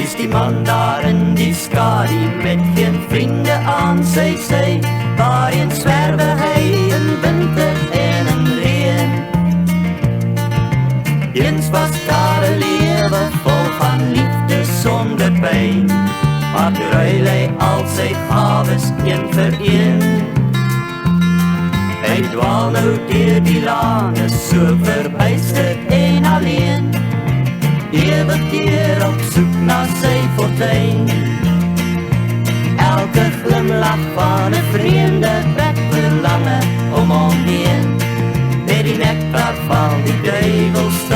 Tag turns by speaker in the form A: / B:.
A: is die man daar in die skadu met geen vriende aan sy sy, waarheen zwerwe hy in winter en in reën. Eens was daar 'n lewe vol van liefde sonder pyn, maar toe ruil hy al sy gawes een vir een. Hy dwaal nou deur die lane, so verbuisterd en alleen, ewig deur op soek na sy fortuin. Elke glimlach van 'n vreemde bek verlange om hom heen, met die nektar van die duiwels